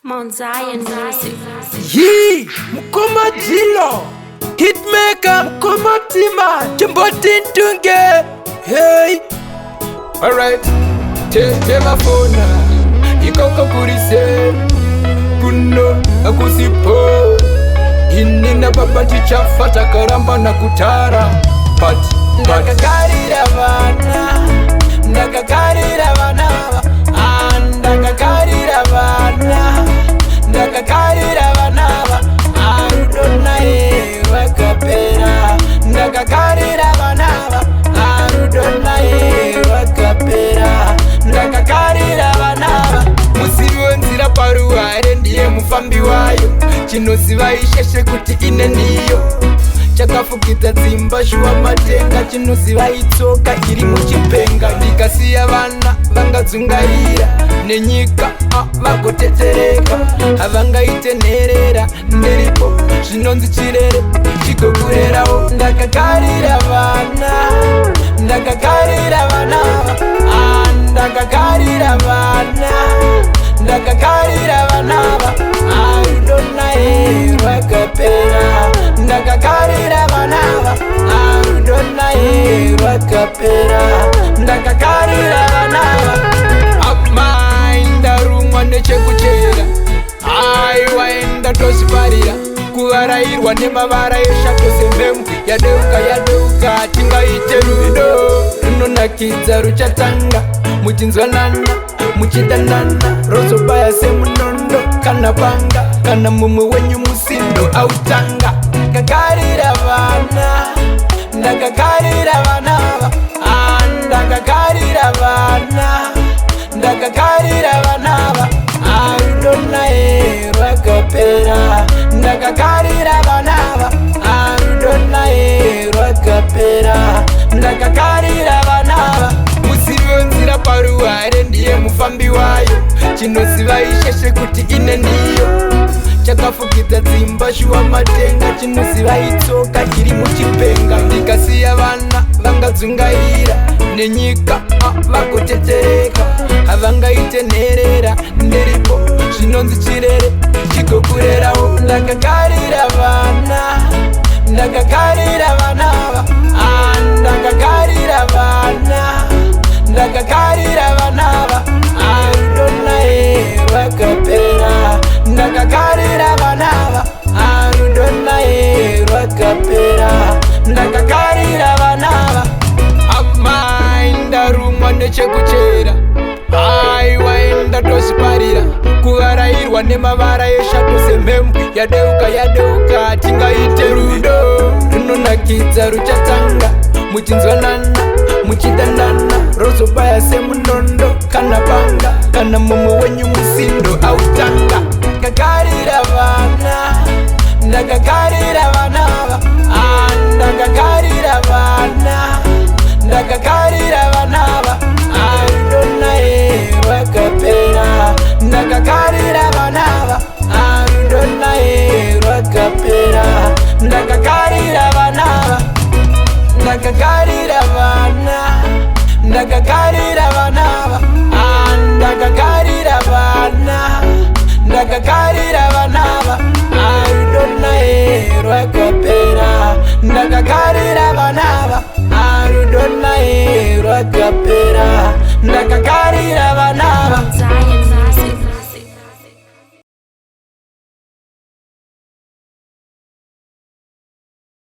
Mount Zion Music. Yee, Mukoma Jilo, Hitmaker, Mukoma Tima, Timbotin Tunge. Hey, alright, telefona, ikoko kurise, kuno, akusipo. Inina baba tichafata karamba na kutara. Ndakakarira vana, ndakakarira vana, ndakakarira vana, ndakakarira vana, arudonaye wakapera. Ndakakarira vana, arudonaye wakapera. Ndakakarira vana, musiwe nzira paruware ndiye mufambi wayo. Chinoziva isheshe kuti ine ndiyo, chakafukidza dzimba shuwa matenga. Chinoziva itsoka iri muchipenga. Ndikasiya vana vangadzungaira nenyika vagotetereka. Havangaite nherera ndiripo, zvinonzi chirere chigokurerawo. Ndakakarira vana, ndakakarira vana, ndakakarira vana, ndakakarira vana, arudonaye wakapera. Ndakakarira vana, arudonaye wakapera. Ndakakarira vana, amaindarumwa nechekuchera. Aiwaenda tosiparira, kuvarairwa nemavara eshato sembembwi. Yadeuka tingaite rudo runonakidza ruchatanga muchinzwanana muchidanana. Rozobaya semunondo kana panga, kana mumwe wenyu musindo autanga. Ndakakarira vana, ndakakarira vana, ndakakarira vana, ndakakarira vana, arudonaye wakapera. Ndakakarira vana, arudonaye wakapera. Ndakakarira vana, musiwe nzira paruware ndiye mufambi wayo. Chinoziva isheshe kuti ine ndiyo, chakafukidza dzimba shuwa matenga. Chinoziva itsoka iri muchipenga. Ndikasiya vana vangadzungaira nenyika vagotetereka. Havangaite nherera ndiripo, zvinonzi chirere chigokurerawo. Ndakakarira vana, ndakakarira vana, ndakakarira vana, ndakakarira vana, arudonaye wakapera. Ndakakarira vana, arudonaye wakapera. Ndakakarira vana, amaindarumwa nechekuchera. Aiwaenda tosiparira, kuvarairwa nemavara eshato sembembwi. Yadeuka tingaite rudo runonakidza ruchatanga muchinzwanana muchidanana. Rozobaya semunondo kana panga, kana mumwe wenyu musindo autanga. Ndakakarira vana, ndakakarira vana, ndakakarira vana, ndakakarira vana, arudonaye wakapera. Ndakakarira vana, arudonaye wakapera. Ndakakarira vana, ndakakarira vana, ndakakarira vana, ndakakarira vana, ndakakarira vana, arudonaye wakapera. Ndakakarira vana, arudonaye wakapera.